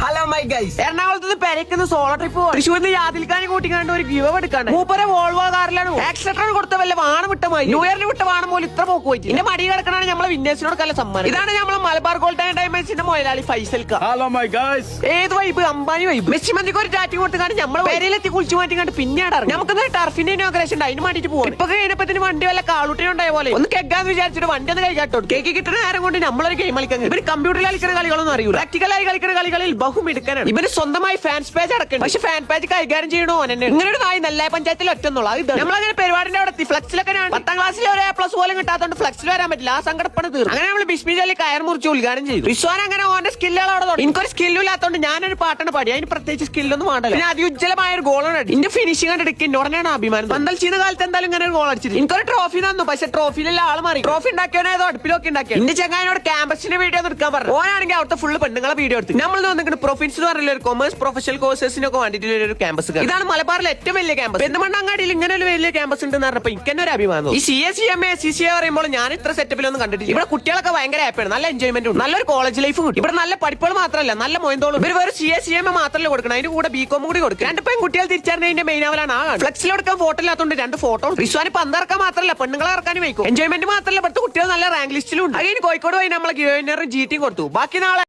Hello my guys, എറണാകുളത്ത് പെരക്കുന്ന solo trip തൃശ്ശൂരിൽ യാതിൽക്കാനെ കൂട്ടിക്കാണ്ട് ഒരു ഗിവ് എടുക്കാണ്ട് മൂപ്പരെ വോൾവോ കാറിലാണ് ആക്സിലേറ്റർ കൊടുത്ത വല്ല വാണം വിട്ടമായി ന്യൂ ഇയറിന് വിട്ട വാണം പോലെ ഇത്ര പോക്ക് പോയിട്ട് എന്റെ മടി കിടക്കണാണ് നമ്മളെ വിന്നേഴ്സിനോട് കല്ല സമ്മാനം. ഇതാണ് നമ്മളെ മലബാർ ഗോൾഡ് ഡയമണ്ട്സിന്റെ മൊയലാളി ഫൈസൽക്ക. ഹലോ മൈ ഗൈസ്, ഏത് വൈബ് അമ്പാനി വൈബ്. മെസ്സി മന്തിക്ക് ഒരു ടാറ്റി കൊടുത്തുകാണ്ട് നമ്മളെ പേരിലെത്തി കുളിച്ചു മാറ്റിക്കാണ്ട് പിന്നീട് ഇറങ്ങി നമുക്ക് ടർഫിന്റെ ഇനോഗ്രേഷൻ ഉണ്ട്, അതിന് വേണ്ടിട്ട് പോകും. ഇപ്പൊ കഴിഞ്ഞപ്പത്തിന് വണ്ടി വല്ല കാളൂട്ടിനുണ്ടായ പോലെ ഒന്ന് കെഗാന്ന് വിചാരിച്ചിട്ട് വണ്ടി ഒന്ന് കഴിക്കാട്ടോ. കേക്ക് കിട്ടുന്ന നേരം കൊണ്ട് നമ്മളൊരു ഗെയിം കളിക്കാൻ ഇവര് കമ്പ്യൂട്ടറിൽ കളിക്കുന്ന കളികളൊന്നും അറിയൂല. പ്രാക്ടിക്കലായി കളിക്കുന്ന കളികളിൽ ബഹുമിടുക്കാനാണ്. ഇവര് സ്വന്തമായി ഫാൻസ് പേജ് അടക്കണം. പക്ഷെ ഫാൻ പേജ് കൈകാര്യം ചെയ്യണോ തന്നെ ഇങ്ങനെ ഒരു നായി നല്ല പഞ്ചായത്തിൽ ഒറ്റന്നുള്ള ഇത് നമ്മളങ്ങനെ പരിപാടിന്റെ അവിടെ എത്തി. ഫ്ലക്സിലൊക്കെ 10ാം ക്ലാസ്സിലെ ഒരു A+ പോലും കിട്ടാത്തതുകൊണ്ട് ഫ്ലക്സിൽ വരാൻ പറ്റില്ല. ആ സങ്കടപ്പണ തീർന്നു. അങ്ങനെ നമ്മൾ ബിസ്മിജാലി കയർ മുറിച്ച് ഉദ്ഘാടനം ചെയ്തു. വിശ്വാൻ അങ്ങനെ ഓന്റെ സ്കില്ലുകൾ അവിടെ തുടങ്ങി. എനിക്കൊരു സ്കില്ലും ഇല്ലാത്തതുകൊണ്ട് ഞാനൊരു പാട്ടാണ് പാടി. അതിന് പ്രത്യേകിച്ച് സ്കില്ലൊന്നും വേണ്ടല്ലോ. പിന്നെ അതിഉജ്ജലമായ ഒരു ഗോളാണ് അടി. എന്റെ ഫിനിഷിംഗ് കണ്ടെടുക്കുന്ന ഉടനെയാണ് അഭിമാനം. പന്തൽ ചെയ്യുന്ന കാലത്ത് എന്തായാലും ഇങ്ങനെ ഒരു ഗോൾ അടിച്ചിട്ട് എനിക്കൊരു ട്രോഫി തന്നു. പക്ഷെ ട്രോഫിയിലുള്ള ആൾ മാറി. ട്രോഫി ഉണ്ടാക്കിയവനേതോ അടുപ്പിലൊക്കെ ഉണ്ടാക്കിയത്. എന്റെ ചങ്ങാനോട് ക്യാമ്പസിന്റെ വീഡിയോ എടുക്കാൻ പറഞ്ഞു. ഓനാണെങ്കിൽ അവിടുത്തെ ഫുള്ള് പെണ്ണുങ്ങളെ വീഡിയോ എടുത്തു. നമ്മൾ വന്നിട്ട് പ്രൊഫിൻസ് എന്ന് പറഞ്ഞ ഒരു കൊമേഴ്സ് പ്രൊഫഷണൽ കോഴ്സസിനൊക്കെ വേണ്ടിയിട്ടുള്ള ഒരു ക്യാമ്പസ്. ഇതാണ് മലബാറിലെ ഏറ്റവും വലിയ ക്യാമ്പസ്. പെരുന്തമണ്ണങ്ങാടിയിൽ ഇങ്ങനെ ഒരു വലിയ ക്യാമ്പസ് ഉണ്ടെന്ന് പറഞ്ഞപ്പോൾ എനിക്ക് തന്നെ ഒരു അഭിമാനം. ഈ CA CCA പറയുമ്പോൾ ഞാൻ ഇത്ര സെറ്റപ്പിലൊന്നും കണ്ടിട്ടില്ല. ഇവിടെ കുട്ടികളൊക്കെ ഭയങ്കര ഹാപ്പിയാണ്, നല്ല എൻജോയ്മെന്റ് ഉണ്ട്, നല്ലൊരു കോളേജ് ലൈഫ് കിട്ടും. ഇവിടെ നല്ല പഠിപ്പുകൾ മാത്രമല്ല, നല്ല മൊയന്തോളും. ഇവർ വേറെ CA മാത്രമല്ല കൊടുക്കണം, അതിന്റെ കൂടെ BCom കൂടി കൊടുക്കും. രണ്ട് പെൺകുട്ടികൾ തിരിച്ചറിഞ്ഞതിന്റെ മെയിൻ അവലാണ് ആ ഫ്ലെക്സിൽ കൊടുക്കാൻ ഫോട്ടോ ഇല്ലാത്തതുകൊണ്ട് 2 ഫോട്ടോ. റിസ്വാന് പന്തിറക്കാൻ മാത്രമല്ല പെണ്ണുങ്ങളെ ഇറക്കാനും വയ്ക്കും. എൻജോയ്മെന്റ് മാത്രമല്ല, ഇവിടുത്തെ കുട്ടികൾ നല്ല റാങ്ക് ലിസ്റ്റിലും ഉണ്ട്. അതിന് കോഴിക്കോട് പോയി നമ്മളെ GT കൊടുത്തു. ബാക്കി നാളെ